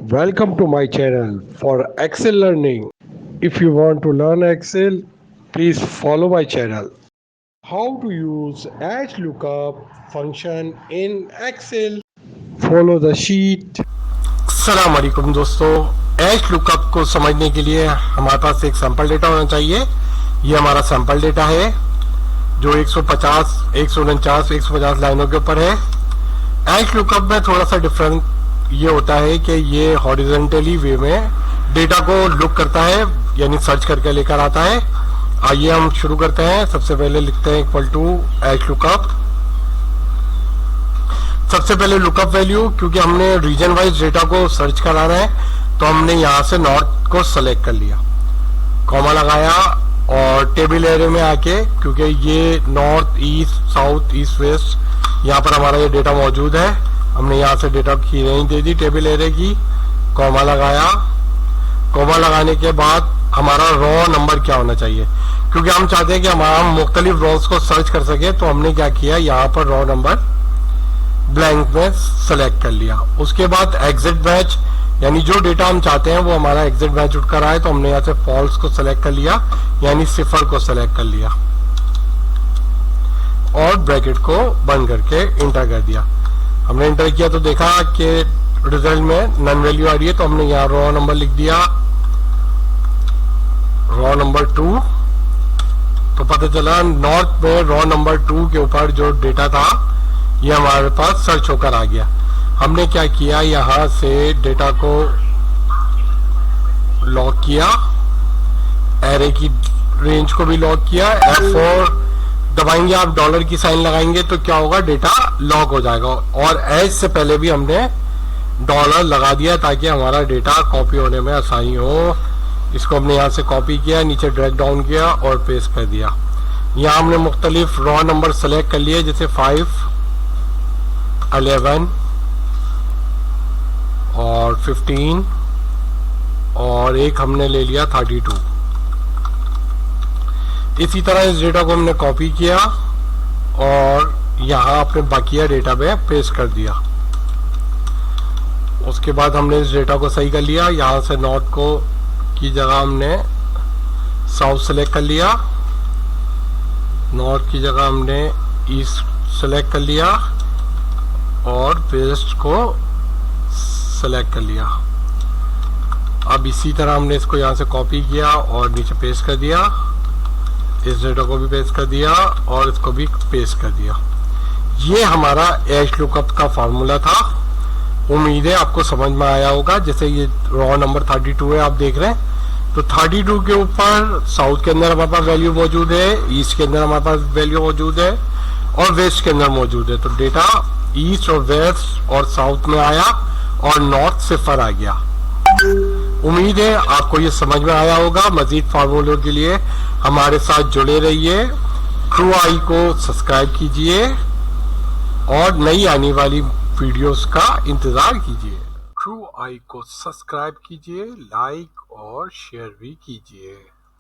Welcome to my channel for Excel learning. If you want to learn Excel, please follow my channel. How to use HLOOKUP function in Excel. Follow the sheet. अस्सलाम वालेकुम दोस्तों, H lookup को समझने के लिए हमारे पास एक sample data होना चाहिए। ये हमारा सैंपल डेटा है जो 150, 149, 150 लाइनों के ऊपर है। एच लुकअप में थोड़ा सा डिफरेंट ये होता है कि ये हॉरिजॉन्टली वे में डेटा को लुक करता है, यानी सर्च करके लेकर आता है। आइए हम शुरू करते हैं। सबसे पहले लिखते हैं इक्वल टू एच लुकअप। सबसे पहले लुकअप वैल्यू, क्योंकि हमने रीजन वाइज डेटा को सर्च कराना है तो हमने यहाँ से नॉर्थ को सेलेक्ट कर लिया, कॉमा लगाया और टेबल एरिया में आके, क्योंकि ये north, east, south, east, west यहाँ पर हमारा ये डेटा मौजूद है, हमने यहाँ से डेटा की रेंज दे दी टेबल एरिया की, कॉमा लगाया। कॉमा लगाने के बाद हमारा रॉ नंबर क्या होना चाहिए, क्योंकि हम चाहते हैं कि हम मुख्तलिफ रॉस को सर्च कर सके, तो हमने क्या किया, यहाँ पर रॉ नंबर ब्लैंक में सेलेक्ट कर लिया। उसके बाद एग्जिट मैच, यानी जो डेटा हम चाहते हैं वो हमारा एग्जिट मैच उठ कर आए, तो हमने यहाँ से फॉल्स को सेलेक्ट कर लिया, यानी सिफर को सेलेक्ट कर लिया और ब्रैकेट को बंद करके इंटर कर दिया। हमने इंटर किया तो देखा कि रिजल्ट में नन वैल्यू आ रही है, तो हमने यहाँ रॉ नंबर लिख दिया, रॉ नंबर 2। तो पता चला नॉर्थ में रॉ नंबर 2 के ऊपर जो डेटा था ये हमारे पास सर्च होकर आ गया। हमने क्या किया, यहां से डेटा को लॉक किया, एरे की रेंज को भी लॉक किया। F4 दबाएंगे आप, डॉलर की साइन लगाएंगे तो क्या होगा, डेटा लॉक हो जाएगा। और एज से पहले भी हमने डॉलर लगा दिया ताकि हमारा डेटा कॉपी होने में आसानी हो। इसको हमने यहाँ से कॉपी किया, नीचे ड्रैग डाउन किया और पेस्ट कर दिया। यहाँ हमने मुख्तलिफ रॉ नंबर सेलेक्ट कर लिए, जैसे 5, 11 और 15 और एक हमने ले लिया 32। इसी तरह इस डेटा को हमने कॉपी किया और यहाँ अपने बाकिया डेटा पे पेस्ट कर दिया। उसके बाद हमने इस डेटा को सही कर लिया, यहाँ से नॉर्थ को की जगह हमने साउथ सेलेक्ट कर लिया, नॉर्थ की जगह हमने ईस्ट सेलेक्ट कर लिया और वेस्ट को सेलेक्ट कर लिया। अब इसी तरह हमने इसको यहाँ से कॉपी किया और नीचे पेस्ट कर दिया, इस डेटा को भी पेस्ट कर दिया और इसको भी पेस्ट कर दिया। ये हमारा एच लुकअप का फार्मूला था। उम्मीद है आपको समझ में आया होगा। जैसे ये रॉ नंबर 32 है, आप देख रहे हैं, तो 32 के ऊपर साउथ के अंदर हमारे पास वैल्यू मौजूद है, ईस्ट के अंदर हमारे पास वैल्यू मौजूद है और वेस्ट के अंदर मौजूद है। तो डेटा ईस्ट और वेस्ट और साउथ में आया और नॉर्थ सिफर आ गया। उम्मीद है आपको ये समझ में आया होगा। मजीद फार्मूलों के लिए हमारे साथ जुड़े रहिए। ट्रू आई को सब्सक्राइब कीजिए और नई आने वाली वीडियोस का इंतजार कीजिए। ट्रू आई को सब्सक्राइब कीजिए, लाइक और शेयर भी कीजिए।